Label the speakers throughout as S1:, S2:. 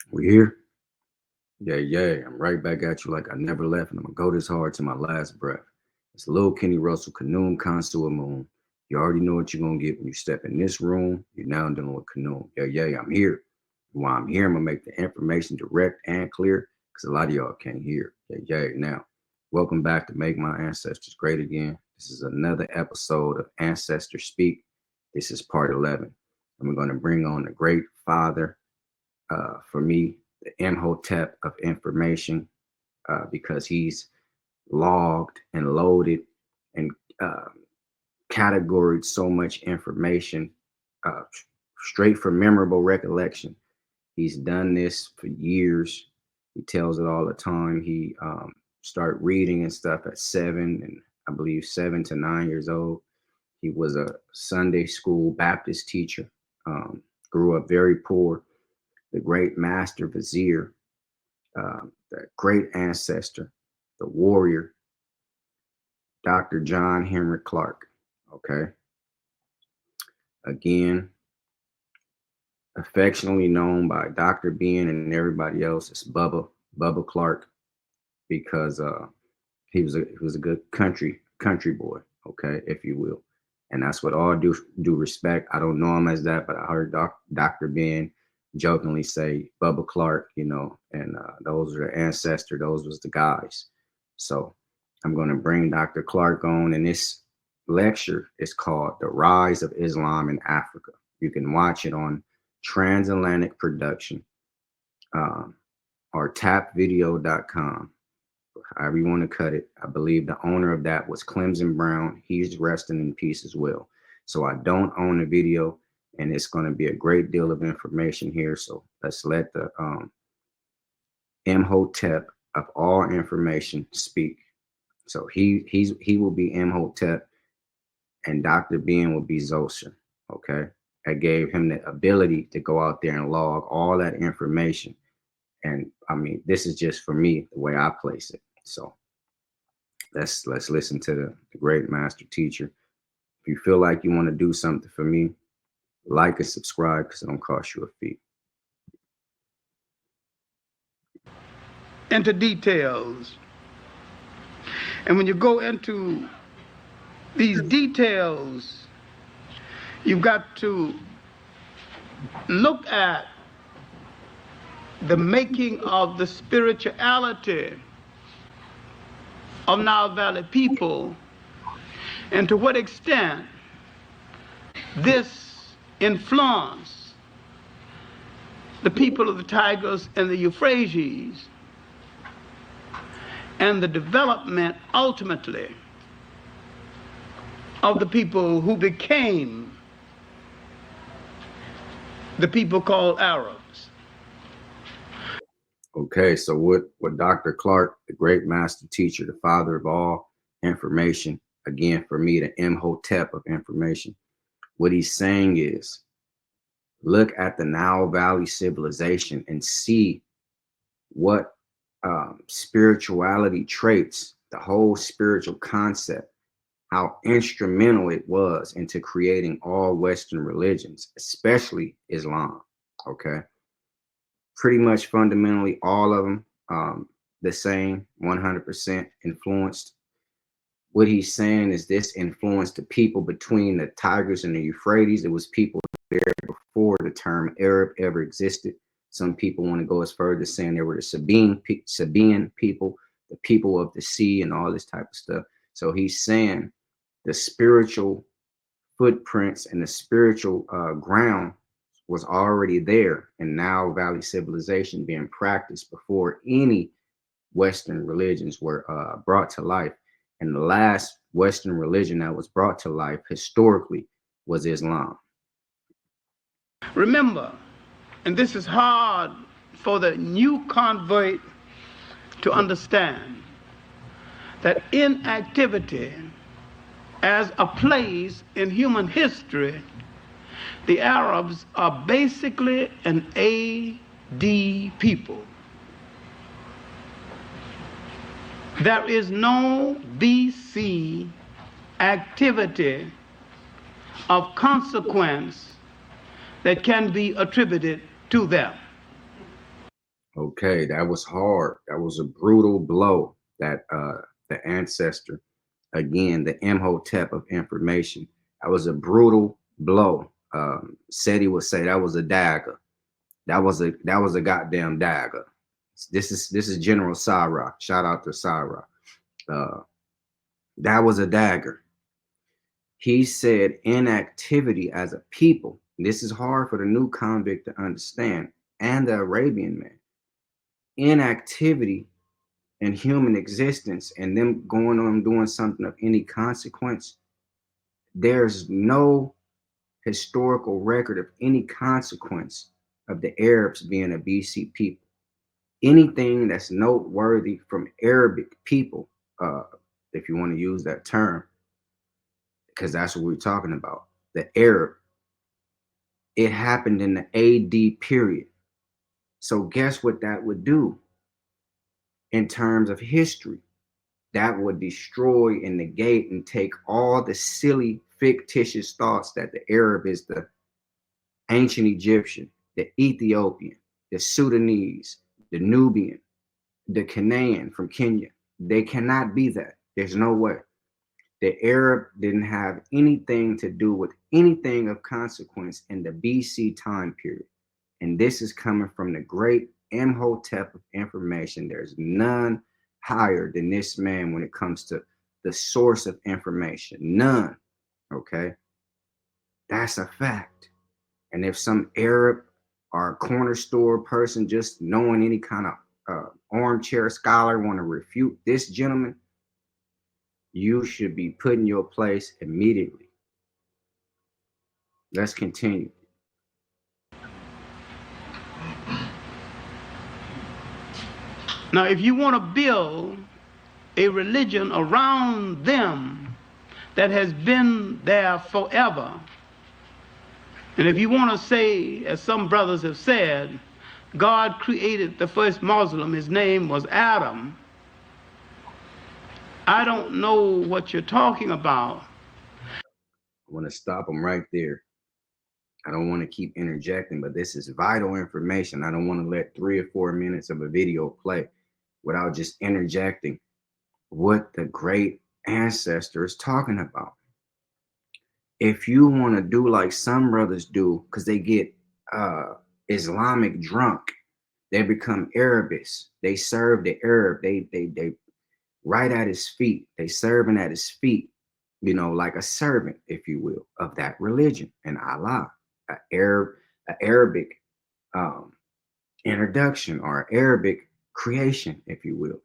S1: We here? Yeah, yeah. I'm right back at you like I never left, and I'm gonna go this hard to my last breath. It's Lil Kenny Russell, Kanoom Consul Moon. You already know what you're gonna get when you step in this room. You're now dealing with Kanoom. Yeah, yeah, I'm here. While I'm here, I'm gonna make the information direct and clear because a lot of y'all can't hear. Yeah, yeah. Now, welcome back to Make My Ancestors Great Again. This is another episode of Ancestor Speak. This is part 11. And we're gonna bring on the great father for me, the Imhotep of information, because he's logged and loaded and uh, categorized so much information uh, straight from memorable recollection. He's done this for years. He tells it all the time. He started reading and stuff at 7, and I believe 7 to 9 years old. He was a Sunday school Baptist teacher. Grew up very poor. The great master vizier, the great ancestor, the warrior, Dr. John Henry Clarke. Okay. Again, affectionately known by Dr. Ben and everybody else as Bubba Clarke, because he was a good country boy, okay, if you will. And that's what all due respect. I don't know him as that, but I heard Dr. Ben jokingly say Bubba Clarke, and those are the ancestor. Those was the guys. So I'm going to bring Dr. Clarke on, and this lecture is called "The Rise of Islam in Africa." You can watch it on Transatlantic Production um, or tapvideo.com, however you want to cut it. I believe the owner of that was Clemson Brown. He's resting in peace as well. So I don't own the video, and it's going to be a great deal of information here. So let's let the Imhotep of all information speak. So he will be Imhotep, and Dr. Ben will be Zoser. Okay, I gave him the ability to go out there and log all that information. And I mean, this is just for me the way I place it. So let's listen to the great master teacher. If you feel like you want to do something for me, like and subscribe because it don't cost you a fee.
S2: Into details. And when you go into these details, you've got to look at the making of the spirituality of Nile Valley people and to what extent this influenced the people of the Tigris and the Euphrates and the development ultimately of the people who became the people called Arabs.
S1: Okay, so what Dr. Clarke, the great master teacher, the father of all information, again for me, the Imhotep of information, what he's saying is look at the Nile Valley civilization and see what spirituality traits, the whole spiritual concept, how instrumental it was into creating all Western religions, especially Islam. Okay. Pretty much fundamentally all of them the same, 100% influenced. What he's saying is this influenced the people between the Tigris and the Euphrates. It was people there before the term Arab ever existed. Some people want to go as far as saying they were the Sabaean people, the people of the sea, and all this type of stuff. So he's saying the spiritual footprints and the spiritual ground was already there in Nile Valley civilization being practiced before any Western religions were brought to life. And the last Western religion that was brought to life historically was Islam.
S2: Remember, and this is hard for the new convert to understand, that inactivity as a place in human history, the Arabs are basically an AD people. There is no BC activity of consequence that can be attributed to them.
S1: Okay, that was hard. That was a brutal blow. That the ancestor, again, the Imhotep of information. That was a brutal blow. Seti would say that was a dagger. That was a goddamn dagger. This is General Sarah. Shout out to Sarah. Uh, that was a dagger. He said inactivity as a people. This is hard for the new convict to understand, and the Arabian man. Inactivity in human existence and them going on doing something of any consequence, there's no historical record of any consequence of the Arabs being a BC people. Anything that's noteworthy from Arabic people, uh, if you want to use that term, because that's what we're talking about, the Arab, it happened in the AD period. So guess what that would do in terms of history? That would destroy and negate and take all the silly, fictitious thoughts that the Arab is the ancient Egyptian, the Ethiopian, the Sudanese, the Nubian, the Canaan from Kenya. They cannot be that. There's no way. The Arab didn't have anything to do with anything of consequence in the BC time period. And this is coming from the great Imhotep of information. There's none higher than this man when it comes to the source of information. None. Okay. That's a fact. And if some Arab or corner store person just knowing any kind of armchair scholar want to refute this gentleman, you should be put in your place immediately. Let's continue.
S2: Now, if you want to build a religion around them that has been there forever, and if you want to say, as some brothers have said, God created the first Muslim, his name was Adam, I don't know what you're talking about.
S1: I want to stop him right there. I don't want to keep interjecting, but this is vital information. I don't want to let 3 or 4 minutes of a video play without just interjecting what the great ancestor is talking about. If you want to do like some brothers do, because they get Islamic drunk, they become Arabists. They serve the Arab. They right at his feet. They serving at his feet, like a servant, if you will, of that religion and Allah, a Arabic introduction or Arabic creation, if you will.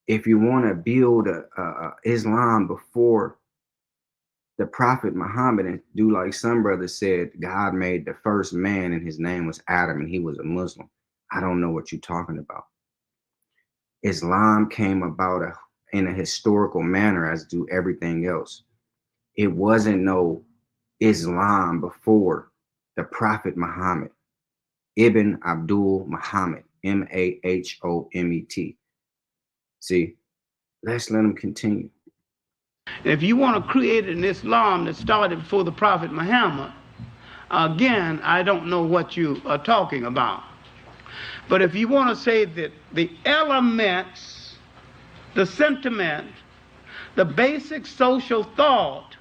S1: If you want to build a Islam before the Prophet Muhammad and do like some brothers said, God made the first man and his name was Adam and he was a Muslim. I don't know what you're talking about. Islam came about in a historical manner as do everything else. It wasn't no Islam before the Prophet Muhammad. Ibn Abdul Muhammad, Mahomet. See, let's let him continue.
S2: If you want to create an Islam that started before the Prophet Muhammad, again, I don't know what you are talking about. But if you want to say that the elements, the sentiment, the basic social thought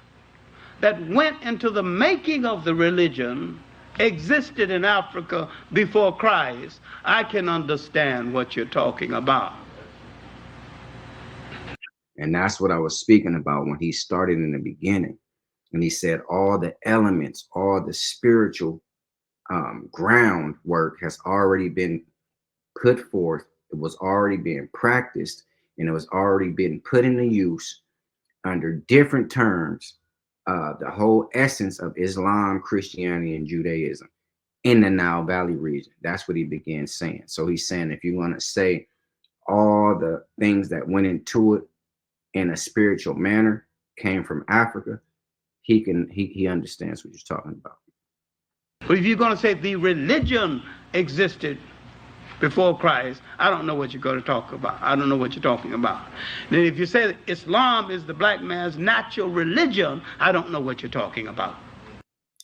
S2: that went into the making of the religion existed in Africa before Christ, I can understand what you're talking about.
S1: And that's what I was speaking about when he started in the beginning. And he said all the elements, all the spiritual groundwork has already been put forth. It was already being practiced and it was already being put into use under different terms. The whole essence of Islam, Christianity, and Judaism in the Nile Valley region. That's what he began saying. So he's saying if you want to say all the things that went into it in a spiritual manner came from Africa, he understands what you're talking about.
S2: But if you're going to say the religion existed before Christ, I don't know what you're going to talk about. I don't know what you're talking about. Then if you say that Islam is the black man's natural religion, I don't know what you're talking about.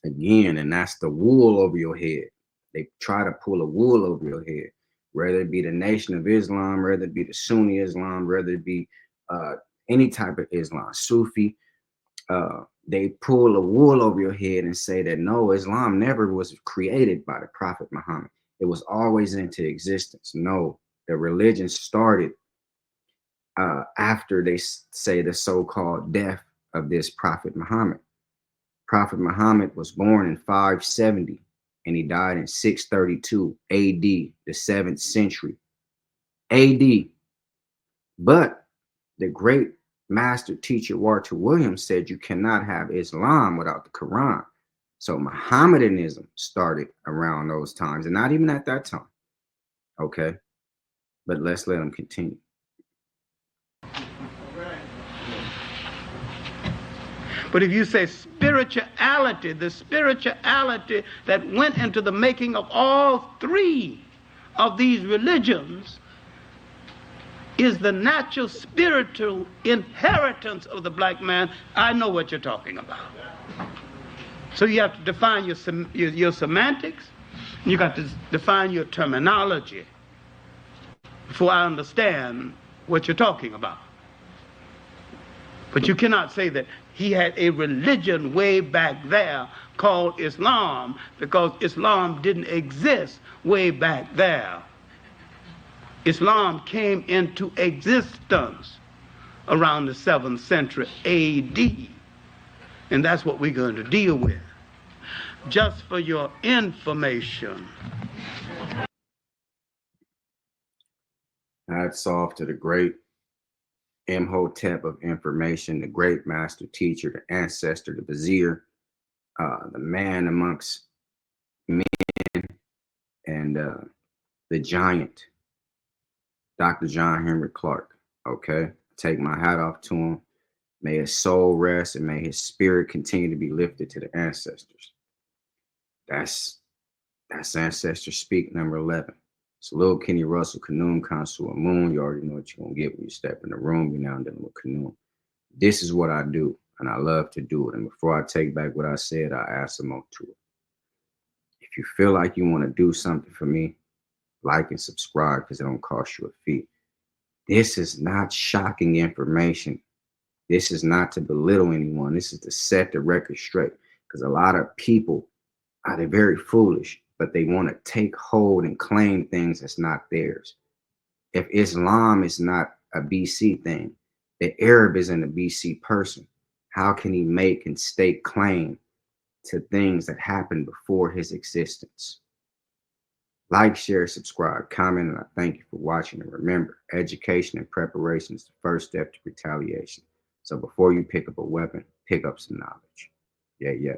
S1: Again, and that's the wool over your head. They try to pull a wool over your head. whether it be the Nation of Islam, whether it be the Sunni Islam, whether it be any type of Islam, Sufi. They pull a wool over your head and say that no, Islam never was created by the Prophet Muhammad. It was always into existence. No, the religion started after they say the so-called death of this Prophet Muhammad. Prophet Muhammad was born in 570 and he died in 632 AD, the 7th century AD. But the great master teacher Walter Williams said you cannot have Islam without the Quran. So Mohammedanism started around those times, and not even at that time. Okay, but let's let them continue.
S2: But if you say spirituality, the spirituality that went into the making of all three of these religions is the natural spiritual inheritance of the black man, I know what you're talking about. So you have to define your semantics, and you got to define your terminology before I understand what you're talking about. But you cannot say that he had a religion way back there called Islam, because Islam didn't exist way back there. Islam came into existence around the 7th century AD. And that's what we're going to deal with. Just for your information.
S1: Hats off to the great Imhotep of information, the great master teacher, the ancestor, the vizier, the man amongst men, and the giant, Dr. John Henry Clarke. Okay, take my hat off to him. May his soul rest and may his spirit continue to be lifted to the ancestors. That's Ancestor Speak number 11. It's Lil Kenny Russell, Kanoom, Consul, Moon. You already know what you're going to get when you step in the room. You're now dealing with Kanoom. This is what I do, and I love to do it. And before I take back what I said, I add some more to it. If you feel like you want to do something for me, like and subscribe, because it don't cost you a fee. This is not shocking information. This is not to belittle anyone. This is to set the record straight, because a lot of people they're very foolish, but they want to take hold and claim things that's not theirs. If Islam is not a BC thing, the Arab isn't a BC person. How can he make and stake claim to things that happened before his existence? Like, share, subscribe, comment, and I thank you for watching. And remember, education and preparation is the first step to retaliation. So before you pick up a weapon, pick up some knowledge. Yeah, yeah.